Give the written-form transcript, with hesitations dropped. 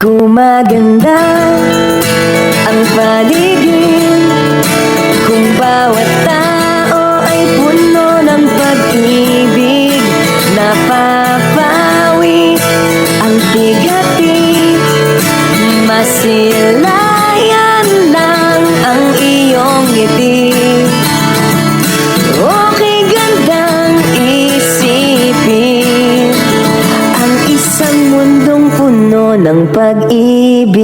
Gumaganda ang paligid kung bawat tao ay puno ng pag-ibig. Napapawi ang bigati, masilayan lang ang iyong ngiti. Okay, gandang isipin ang isang mundong puno ng pag-ibig.